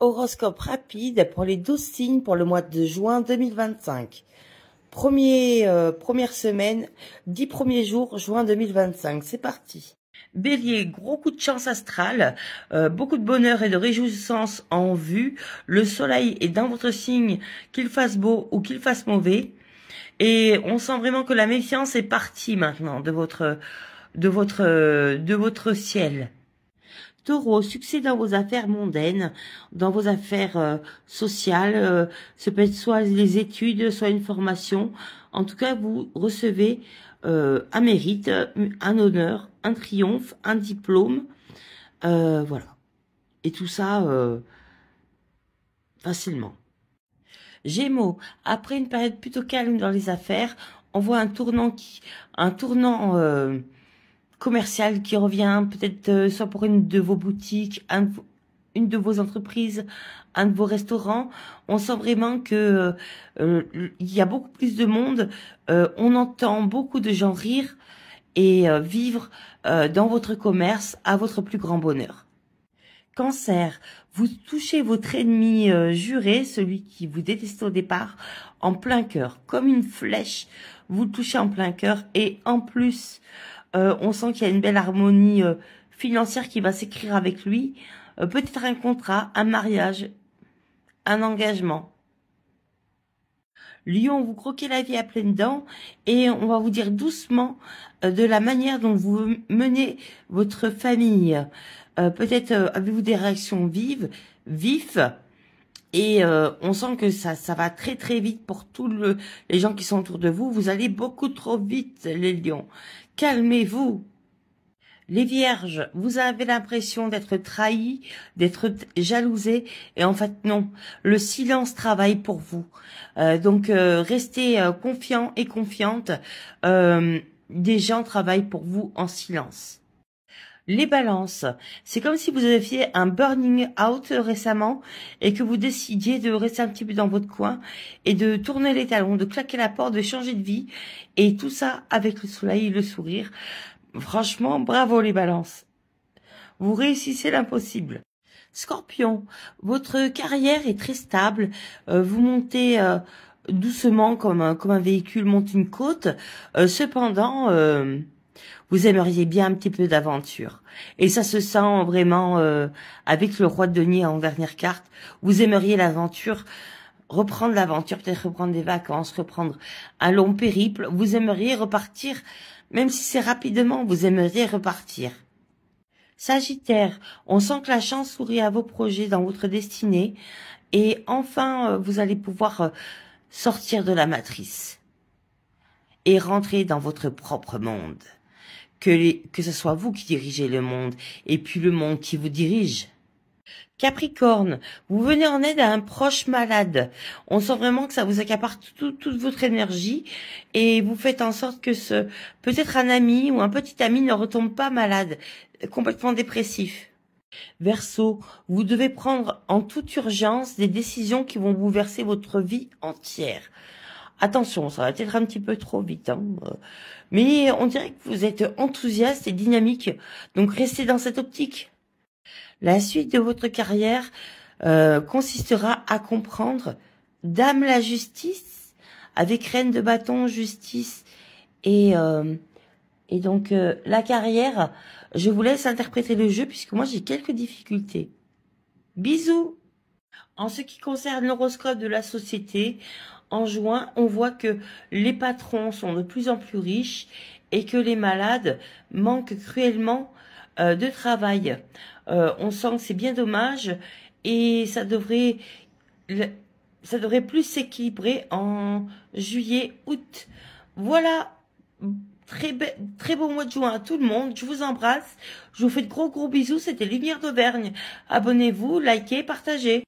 Horoscope rapide pour les 12 signes pour le mois de juin 2025. Première semaine, 10 premiers jours, juin 2025. C'est parti. Bélier, gros coup de chance astrale, beaucoup de bonheur et de réjouissance en vue. Le soleil est dans votre signe, qu'il fasse beau ou qu'il fasse mauvais. Et on sent vraiment que la méfiance est partie maintenant de votre ciel. Taureau, succès dans vos affaires mondaines, dans vos affaires sociales, ça peut être soit les études, soit une formation. En tout cas, vous recevez un mérite, un honneur, un triomphe, un diplôme, voilà. Et tout ça facilement. Gémeaux, après une période plutôt calme dans les affaires, on voit un tournant commercial qui revient peut-être soit pour une de vos boutiques, une de vos entreprises, un de vos restaurants. On sent vraiment que il y a beaucoup plus de monde. On entend beaucoup de gens rire et vivre dans votre commerce à votre plus grand bonheur. Cancer, vous touchez votre ennemi juré, celui qui vous détestait au départ, en plein cœur, comme une flèche. Vous le touchez en plein cœur et en plus, on sent qu'il y a une belle harmonie financière qui va s'écrire avec lui. Peut-être un contrat, un mariage, un engagement. Lion, vous croquez la vie à pleines dents et on va vous dire doucement de la manière dont vous menez votre famille. Peut-être avez-vous des réactions vifs et on sent que ça va très très vite pour tous les gens qui sont autour de vous. Vous allez beaucoup trop vite, les lions. Calmez-vous. Les vierges, vous avez l'impression d'être trahis, d'être jalousés, et en fait non, le silence travaille pour vous. Donc restez confiants et confiantes, des gens travaillent pour vous en silence. Les balances, c'est comme si vous aviez un burning out récemment et que vous décidiez de rester un petit peu dans votre coin et de tourner les talons, de claquer la porte, de changer de vie, et tout ça avec le soleil et le sourire. Franchement, bravo les balances. Vous réussissez l'impossible. Scorpion, votre carrière est très stable. Vous montez doucement comme un véhicule monte une côte. Cependant, vous aimeriez bien un petit peu d'aventure. Et ça se sent vraiment avec le roi de denier en dernière carte. Vous aimeriez l'aventure, reprendre l'aventure, peut-être reprendre des vacances, reprendre un long périple. Vous aimeriez repartir, même si c'est rapidement, vous aimeriez repartir. Sagittaire, on sent que la chance sourit à vos projets dans votre destinée. Et enfin, vous allez pouvoir sortir de la matrice et rentrer dans votre propre monde. Que ce soit vous qui dirigez le monde et puis le monde qui vous dirige. Capricorne, vous venez en aide à un proche malade. On sent vraiment que ça vous accapare toute votre énergie et vous faites en sorte que peut-être un ami ou un petit ami ne retombe pas malade, complètement dépressif. Verseau, vous devez prendre en toute urgence des décisions qui vont bouleverser votre vie entière. Attention, ça va peut-être un petit peu trop vite, hein. Mais on dirait que vous êtes enthousiaste et dynamique, donc restez dans cette optique. La suite de votre carrière consistera à comprendre Dame la justice, avec Reine de bâton, justice, et donc la carrière, je vous laisse interpréter le jeu, puisque moi j'ai quelques difficultés. Bisous. En ce qui concerne l'horoscope de la société, en juin, on voit que les patrons sont de plus en plus riches et que les malades manquent cruellement de travail. On sent que c'est bien dommage et ça devrait plus s'équilibrer en juillet, août. Voilà, très beau mois de juin à tout le monde. Je vous embrasse, je vous fais de gros bisous. C'était Lumière d'Auvergne. Abonnez-vous, likez, partagez.